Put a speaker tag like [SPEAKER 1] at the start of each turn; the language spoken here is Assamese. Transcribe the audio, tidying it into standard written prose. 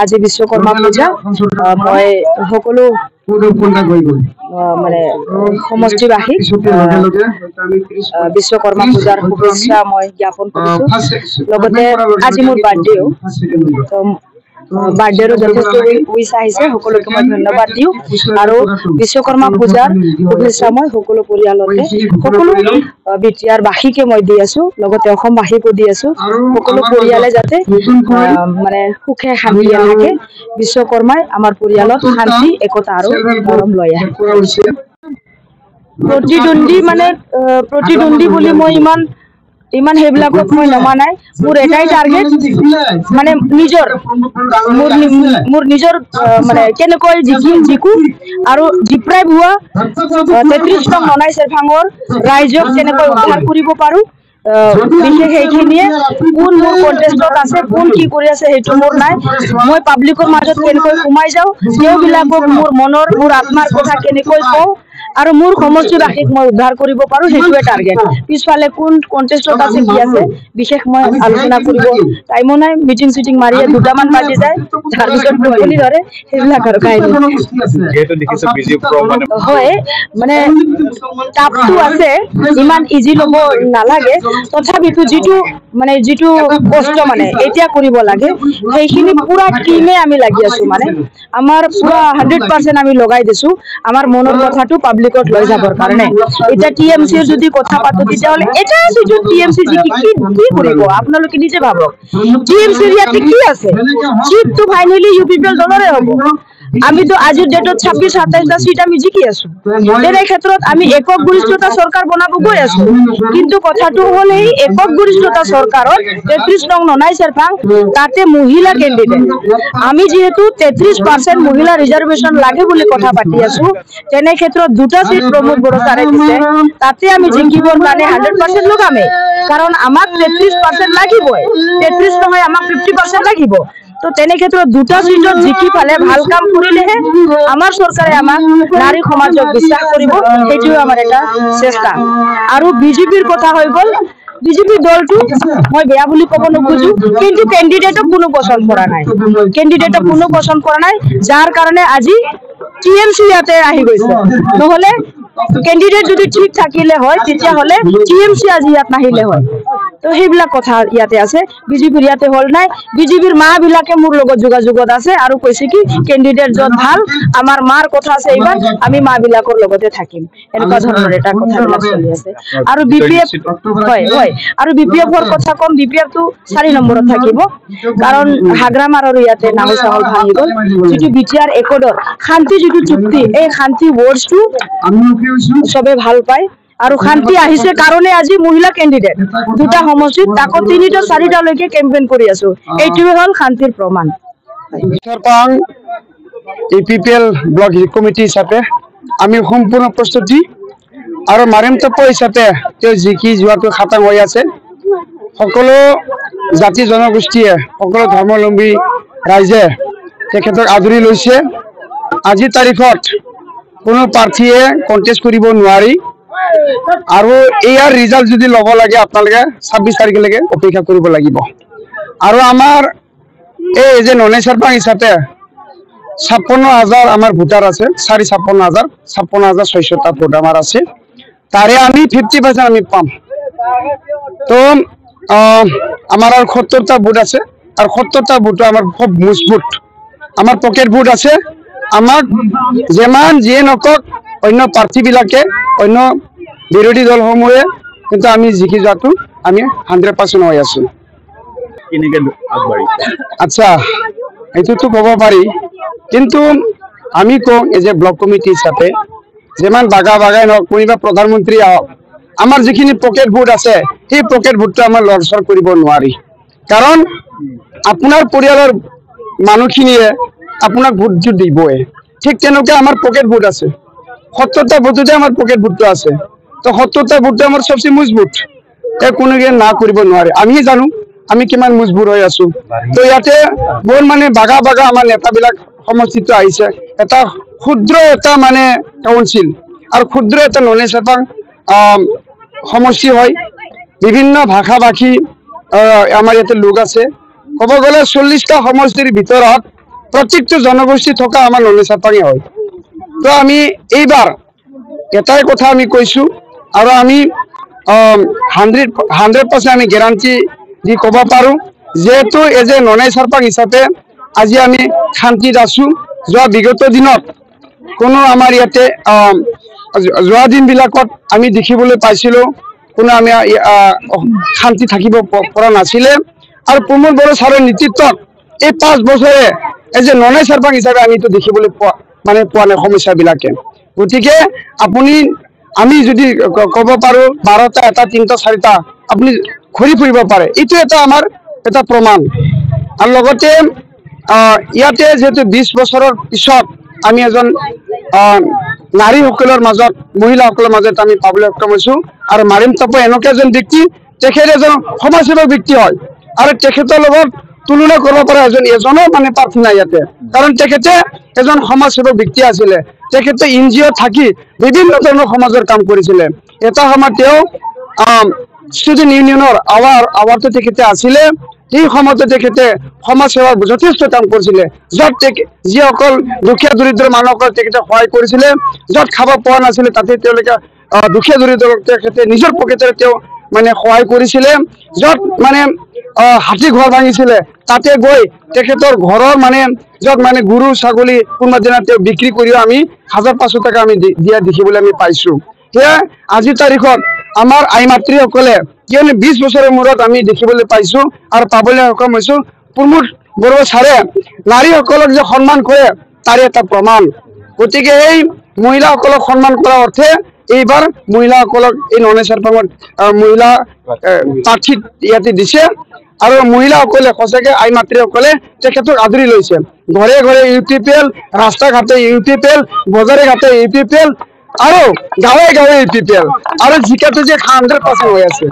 [SPEAKER 1] আজি বিশ্বকৰ্মা পূজা মই সকলো মানে সমষ্টিবাসীক বিশ্বকৰ্মা পূজাৰ শুভেচ্ছা মই জ্ঞাপন কৰিছো। লগতে আজি মোৰ বাৰ্থডেও, বাৰ্থডেৰ যথেষ্ট উইচ আহিছে, সকলোকে মই ধন্যবাদ দিওঁ। আৰু বিশ্বকৰ্মা পূজাৰ শুভেচ্ছা মই সকলো পৰিয়ালতে সকলো বিটিয়াৰ বাসীকে মই দি আছো, লগতে অসমবাসীকো দি আছো। সকলো পৰিয়ালে যাতে মানে সুখে শান্তিয়ে থাকে, বিশ্বকৰ্মাই আমাৰ পৰিয়ালত শান্তি একতা আৰু মৰম লৈ আহে। প্ৰতিদ্বন্দ্বী বুলি মই ইমান সেইবিলাকক মই নমা নাই। মোৰ এটাই টাৰ্গেট, মানে মোৰ নিজৰ মানে কেনেকৈ জিকো আৰু জিপ্ৰাই ভুৱা 33 নং ননাই চেৰফাঙৰ ৰাইজক কেনেকৈ উদ্ধাৰ কৰিব পাৰো। বিশেষ সেইখিনিয়ে কোন মোৰ কণ্টেষ্টত আছে, কোন কি কৰি আছে সেইটো মোৰ নাই। মই পাব্লিকৰ মাজত কেনেকৈ সোমাই যাওঁ, তেওঁবিলাকক মোৰ মনৰ মোৰ আত্মাৰ কথা কেনেকৈ কওঁ আৰু মোৰ সমষ্টিবাসীক মই উদ্ধাৰ কৰিব পাৰো, সেইটোৱে টাৰ্গেট। পিছফালে কোন কণ্টেষ্টত আছে কি আছে বিশেষ মই আলোচনা কৰিব টাইমো নাই। মিটিং চিটিং মাৰিয়ে 2টামান বাজি যায়, তাৰপিছত টোপনি ধৰে, সেইবিলাক আৰু কাহিনী হয়। মানে টাপটো আছে, ইমান ইজি ল'ব নালাগে। তথাপিতো যিটো কষ্ট মানে এতিয়া কৰিব লাগে, সেইখিনি পুৰা টিমে আমি লাগি আছো। মানে আমাৰ পুৰা 100% আমি লগাই দিছো আমাৰ মনৰ কথাটো পাব্লিকত লৈ যাবৰ কাৰণে। এতিয়া TMCৰ যদি কথা পাতো, তেতিয়াহ'লে এটা যিটো TMC কি কৰিব আপোনালোকে নিজে ভাবক। TMCৰ ইয়াতে কি আছে? চিটটো ফাইনেলি UPPL দলৰে হ'ব। আমিতো আজিৰ ডেটত 26-27টা চিট আমি জিকি আছো। তেনে ক্ষেত্ৰত আমি একক গৰিষ্ঠতা চৰকাৰ বনাব গৈ আছো। কিন্তু কথাটো হ'ল এই একক গৰিষ্ঠতা চৰকাৰত 33 নং ননাই চেৰফাং তাতে মহিলা কেণ্ডিডেট, আমি যিহেতু 33% মহিলা ৰিজাৰ্ভেশ্যন লাগে বুলি কথা পাতি আছো। তেনে ক্ষেত্ৰত 2টা চিট প্ৰমোদ বড়ো ছাৰে দিছে, তাতে আমি জিকিবৰ কাৰণে 100% লগামেই, কাৰণ আমাক 33% লাগিবই। 33 নহয়, আমাক 50% লাগিব। তো তেনে ক্ষেত্ৰত 2টা চিটত জিকি পালে ভাল কাম কৰিলেহে আমাৰ চৰকাৰে আমাক নাৰী সমাজক বিশ্বাস কৰিব, সেইটোৱে আমাৰ এটা চেষ্টা। আৰু বিজেপিৰ কথা হৈ গ'ল, বিজেপি দলটো মই বেয়া বুলি ক'ব নোখোজো, কিন্তু কেণ্ডিডেটক কোনো পচন্দ কৰা নাই, যাৰ কাৰণে আজি TMC ইয়াতে আহি গৈছে। নহ'লে কেণ্ডিডেট যদি ঠিক থাকিলে হয়, তেতিয়াহ'লে TMC আজি ইয়াত নাহিলে হয়। তো সেইবিলাক কথা ইয়াতে আছে, বিজেপিৰ ইয়াতে হল নাই। বিজেপিৰ মাবিলাকে মোৰ লগত যোগাযোগত আছে আৰু কৈছে কি কেণ্ডিডেট য'ত ভাল, আমাৰ মাৰ কথা আছে, এইবাৰ আমি মাবিলাকৰ লগতে থাকিম, এনেকুৱা ধৰণৰ এটা কথাবিলাক চলি আছে। আৰু BPF হয়, আৰু BPFৰ কথা কম, BPFটো 4 নম্বৰত থাকিব, কাৰণ হাগ্ৰামাৰ আৰু ইয়াতে নাঙল চাঙল ভাঙি গ'ল। যিটো BTR একৰ্ডৰ শান্তি যিটো চুক্তি, এই শান্তি ৱৰ্ডছটো চবে ভাল পায়। আৰু শান্তি আহিছে কাৰণে আজি মহিলা কেণ্ডিডেট 2টা সমষ্টিত, তাকো 3টা-4টালৈকে কেম্পেইন কৰি আছো। এইটোৱে হ'ল শান্তিৰ প্ৰমাণ।
[SPEAKER 2] APPL ব্লক কমিটি হিচাপে আমি সম্পূৰ্ণ প্ৰস্তুতি আৰু মাৰিম তপ হিচাপে তেওঁ জিকি যোৱাটো খাটাং হৈ আছে। সকলো জাতি জনগোষ্ঠীয়ে, সকলো ধৰ্মাৱলম্বী ৰাইজে তেখেতক আদৰি লৈছে। আজিৰ তাৰিখত কোনো প্ৰাৰ্থীয়ে কণ্টেষ্ট কৰিব নোৱাৰি, আৰু ইয়াৰ ৰিজাল্ট যদি ল'ব লাগে আপোনালোকে 26 তাৰিখলৈকে অপেক্ষা কৰিব লাগিব। আৰু আমাৰ এই যে ননাই চেৰফাং হিচাপে 56,000 আমাৰ ভোটাৰ আছে, 56,600টা ভোট আমাৰ আছে। তাৰে আমি 50% আমি পাম। তো আমাৰ আৰু 70টা ভোট আছে, আৰু 70টা ভোটটো আমাৰ খুব মজবুত, আমাৰ পকেট ভোট আছে। আমাক যিমান যিয়ে নকওক অন্য প্ৰাৰ্থীবিলাকে, অন্য বিৰোধী দলসমূহে, কিন্তু আমি জিকি যোৱাটো আমি 100% হৈ আছো। আচ্ছা, এইটোতো ক'ব পাৰি, কিন্তু আমি কওঁ যে ব্লক কমিটি হিচাপে যিমান বাগাই নহওক, কোনোবা প্ৰধানমন্ত্ৰী আহক, আমাৰ যিখিনি পকেট ভোট আছে, সেই পকেট ভোটটো আমাৰ লৰচৰ কৰিব নোৱাৰি। কাৰণ আপোনাৰ পৰিয়ালৰ মানুহখিনিয়ে আপোনাক ভোটটো দিবই। ঠিক তেনেকৈ আমাৰ পকেট ভোট আছে, 70টা ভোটতে আমাৰ পকেট ভোটটো আছে। তো 70টা ভোটটো আমাৰ চবচে মজবুত, কোনো না কৰিব নোৱাৰে। আমি জানো আমি কিমান মজবুত হৈ আছো। তো ইয়াতে বহুত মানে বাগা আমাৰ নেতাবিলাক সমষ্টিত আহিছে। এটা ক্ষুদ্ৰ এটা মানে কাউন্সিল আৰু ক্ষুদ্ৰ এটা ননাই চেৰফাং সমষ্টি হয়। বিভিন্ন ভাষা ভাষী আমাৰ ইয়াতে লোক আছে, ক'ব গ'লে 40টা সমষ্টিৰ ভিতৰত প্ৰত্যেকটো জনগোষ্ঠী থকা আমাৰ ননী চাৰপাঙে হয়। তো আমি এইবাৰ এটাই কথা আমি কৈছোঁ আৰু আমি 100% আমি গ্যাৰাণ্টি দি ক'ব পাৰোঁ, যেহেতু এজ এ ননী চাৰপাং হিচাপে আজি আমি শান্তিত আছোঁ। যোৱা বিগত দিনত কোনো আমাৰ ইয়াতে যোৱা দিনবিলাকত আমি দেখিবলৈ পাইছিলোঁ কোনো আমি শান্তি থাকিব পৰা নাছিলে। আৰু প্ৰমোদ বড়ো ছাৰৰ নেতৃত্বত এই 5 বছৰে এজ এ ননী চাৰপাং হিচাপে আমি এইটো দেখিবলৈ পোৱা নাই সমস্যাবিলাকে। গতিকে আমি যদি ক'ব পাৰোঁ 12টা, 1টা, 3টা, 4টা আপুনি ঘূৰি ফুৰিব পাৰে, এইটো আমাৰ এটা প্ৰমাণ। আৰু লগতে ইয়াতে যেহেতু 20 বছৰৰ পিছত আমি এজন নাৰীসকলৰ মাজত মহিলাসকলৰ মাজত আমি পাবলৈ সক্ষম হৈছোঁ। আৰু মাৰিম তপু এনেকুৱা এজন ব্যক্তি, তেখেত এজন সমাজসেৱক ব্যক্তি হয় আৰু তেখেতৰ লগত তুলনা কৰিব পৰা এজনো মানে প্ৰাৰ্থী নাই ইয়াতে, কাৰণ তেখেতে এজন সমাজসেৱক ব্যক্তি আছিলে। তেখেতে NGO থাকি বিভিন্ন ধৰণৰ সমাজৰ কাম কৰিছিলে। এটা সময়ত তেওঁ ষ্টুডেণ্ট ইউনিয়নৰ আৱাৰটো তেখেতে আছিলে। এই সময়তে তেখেতে সমাজসেৱাৰ যথেষ্ট কাম কৰিছিলে, য'ত যিসকল দুখীয়া দৰিদ্ৰ মানুহসকল তেখেতে সহায় কৰিছিলে। য'ত খাব পোৱা নাছিলে তাতে তেওঁলোকে দুখীয়া দৰিদ্ৰক তেখেতে নিজৰ পকেটেৰে তেওঁ মানে সহায় কৰিছিলে। য'ত মানে হাতী ঘৰ ভাঙিছিলে তাতে গৈ তেখেতৰ ঘৰৰ মানে য'ত মানে গৰু ছাগলী কোনোবা দিনা তেওঁ বিক্ৰী কৰিও আমি 1000-500 টকা আমি দিয়া দেখিবলৈ আমি পাইছোঁ। সেয়া আজিৰ তাৰিখত আমাৰ আই মাতৃসকলে কিয়নো 20 বছৰৰ মূৰত আমি দেখিবলৈ পাইছোঁ আৰু পাবলৈ সক্ষম হৈছোঁ। প্ৰমোদ বড়ো ছাৰে নাৰীসকলক যে সন্মান কৰে তাৰে এটা প্ৰমাণ। গতিকে এই মহিলাসকলক সন্মান কৰাৰ অৰ্থে এইবাৰ মহিলাসকলক এই ননী চাৰপাঙত মহিলা প্ৰাৰ্থী ইয়াতে দিছে। আৰু মহিলাসকলে সঁচাকৈ আই মাতৃসকলে তেখেতক আদৰি লৈছে। ঘৰে ঘৰে UPPL, ৰাস্তা ঘাটে UPPL, বজাৰে ঘাটে UPPL আৰু গাঁৱে গাঁৱে UPPL আৰু জিকাটো যে 100% হৈ আছে।